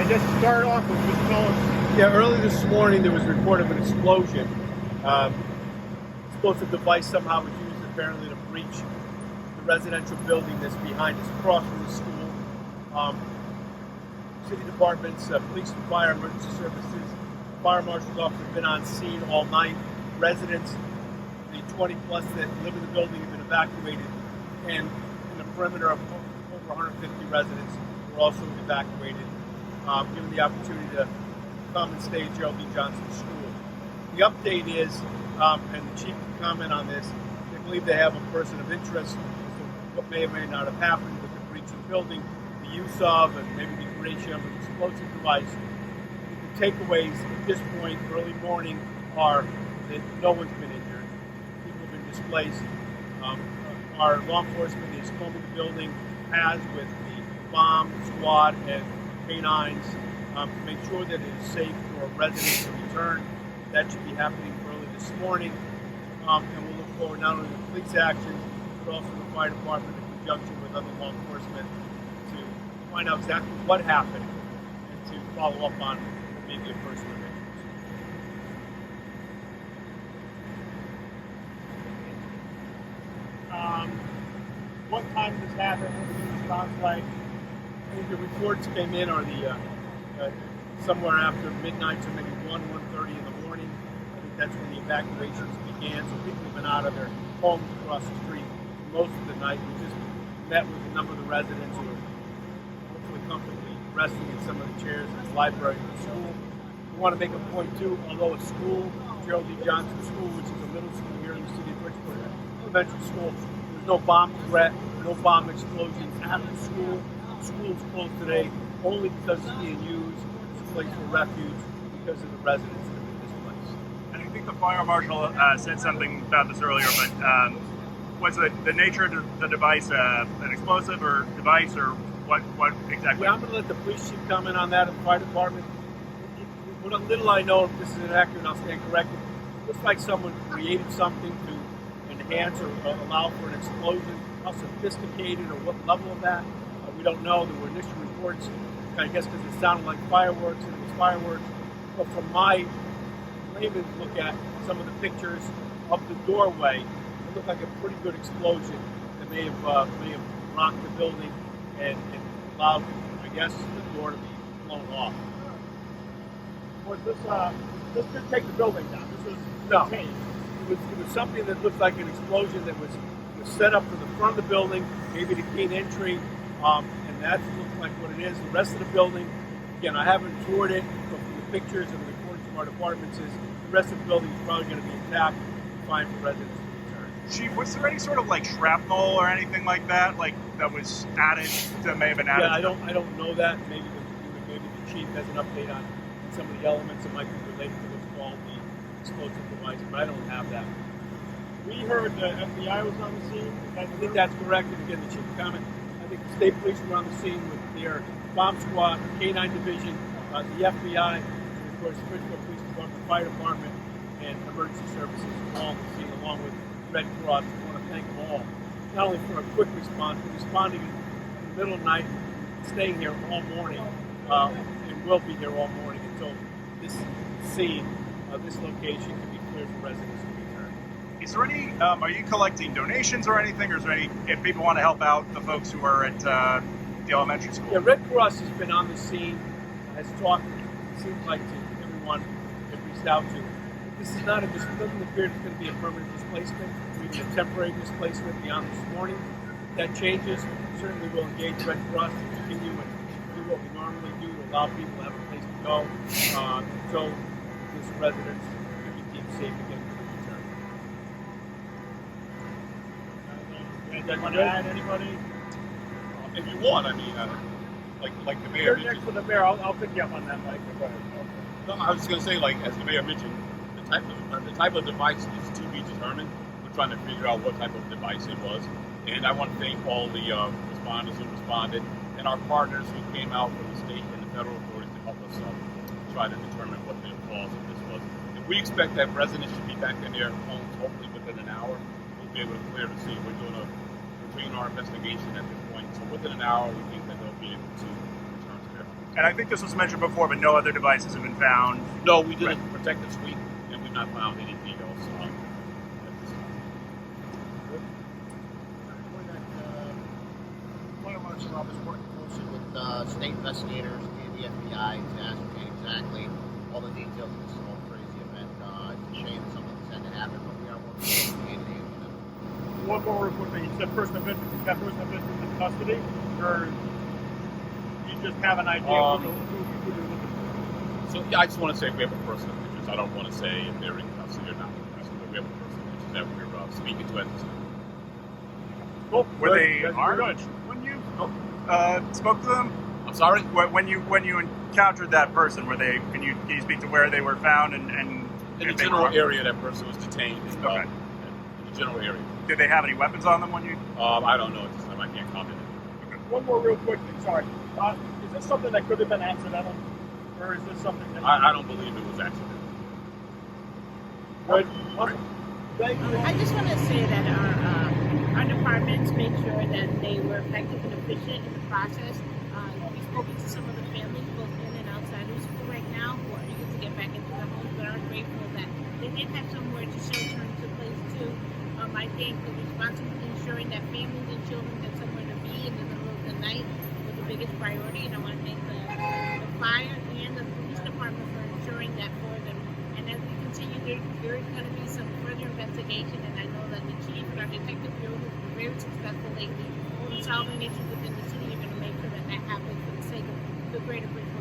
just start off with just telling. Yeah, early this morning there was a report of an explosion. Explosive device somehow was used apparently to breach the residential building that's behind us, across from the school. City departments, police and fire, emergency services, fire marshal's office have been on scene all night. Residents, the 20 plus that live in the building, have been evacuated, and in the perimeter of over 150 residents were also evacuated, given the opportunity to come and stay at Gerald D. Johnson School. The update is, and the chief can comment on this, they believe they have a person of interest as to what may or may not have happened with the breach of the building, the use of, and maybe the creation of an explosive device. The takeaways at this point, early morning, are that no one's been injured. People have been displaced. Our law enforcement is combing the building, as with the bomb squad and canines, to make sure that it is safe for residents to return. That should be happening early this morning. And we'll look forward not only to police action, but also the fire department in conjunction with other law enforcement to find out exactly what happened and to follow up on maybe a person of interest. What time does this happen? What was the response like? I think the reports came in are the somewhere after midnight, so maybe 1:30 in the morning. I think that's when the evacuations began. So people have been out of their homes across the street most of the night. We just met with a number of the residents who are hopefully comfortably resting in some of the chairs in the library of the school. We want to make a point too, although a school, Gerald D. Johnson School, which is a middle school here in the city of Bridgeport, elementary school, there's no bomb threat, no bomb explosions at the school. The school is closed today only because it's being used as a place for refuge because of the residents that have been displaced. And I think the fire marshal said something about this earlier, but was the nature of the device an explosive or device, or what exactly? Yeah, I'm going to let the police chief comment on that, and the fire department. What little I know, if this is inaccurate, and I'll stand corrected, it looks like someone created something to enhance or allow for an explosion. How sophisticated or what level of that, we don't know. There were initial reports, I guess because it sounded like fireworks, and it was fireworks. But from my layman's look at some of the pictures of the doorway, it looked like a pretty good explosion that may have rocked the building and allowed, I guess, the door to be blown off. Was this didn't take the building down? This was No. contained. It was something that looked like an explosion that was set up for the front of the building, maybe to gain entry, and that looks like what it is. The rest of the building, again, I haven't toured it, but from the pictures and the reports from our departments, is the rest of the building is probably going to be intact and fine for residents to return. Chief, was there any sort of like shrapnel or anything like that, that was added, that may have been added? Yeah, I don't know that. Maybe the chief has an update on some of the elements that might be related to what's called the explosive device, but I don't have that. We heard the FBI was on the scene. I think that's correct. And again, the chief comment. I think the state police were on the scene with their bomb squad, K-9 division, the FBI, and of course, the Bridgeport Police Department, Fire Department, and Emergency Services all on the scene, along with Red Cross. I want to thank them all, not only for a quick response, but responding in the middle of the night, staying here all morning, and will be here all morning until this scene, this location, can be cleared for residents to return. Is there any, are you collecting donations or anything, or is there any, if people want to help out the folks who are at the elementary school? Yeah, Red Cross has been on the scene, has talked, it seems like, to everyone that reached out to. This is not doesn't appear it's going to be a permanent displacement, maybe a temporary displacement beyond this morning. If that changes, certainly we'll engage Red Cross to continue and do what we normally do to allow people to have a place to go, so these residents can be deemed safe again for the return. Want to add anybody? If you want, I mean, like the mayor You're next mentioned. to the mayor. I'll pick you up on that, Mike. Go ahead. No, I was just going to say, like as the mayor mentioned, the type of device is to be determined. We're trying to figure out what type of device it was, and I want to thank all the responders who responded and our partners who came out from the state and the federal authorities to help us try to determine what the cause of this was. And we expect that residents should be back in their homes hopefully within an hour. We'll be able to clear the scene. We're doing our investigation at this point. So within an hour, we think that they'll be able to return to their homes. And I think this was mentioned before, but no other devices have been found. No, we did a protective sweep, and we've not found anything else. At this time. Fire Marshal Roberts working closely with state investigators and the FBI to ascertain exactly all the details of this whole crazy event. It's a shame that something like this had to happen, but we are working hand in hand with them. One more real quickly. You said person of interest. Is that person of interest in custody, or you just have an idea of who you're looking for? So yeah, I just want to say we have a person of interest. I don't want to say if they're in custody or not in custody, but we have a person of interest that we're speaking to at this time. Cool. Were they That's armed very much. when you spoke to them? I'm sorry? When you encountered that person, were they? Can you speak to where they were found and In the if they general were- area that person was detained. Okay. In the general area. Did they have any weapons on them when you? I don't know at this time. I can't comment. One more real quickly. Sorry. Is this something that could have been accidental, or is this something that? I don't believe it was accidental. Good. Awesome. Thank you. I just want to say that our departments made sure that they were effective and efficient in the process. We've spoken to some of the families, both in and outside of school right now, who are eager to get back into their homes, but are grateful that they did have somewhere to shelter and to place too. I think the responsibility ensuring that families and children had somewhere to be in the middle of the night was the biggest priority, and I want to thank the fire and the police department for ensuring that for them. And as we continue, there is going to be some further investigation, and I know that the chief and our detective bureau has been very successful lately in solving issues within the city. You're going to make sure that that happens for the sake of the greater Bridgeport.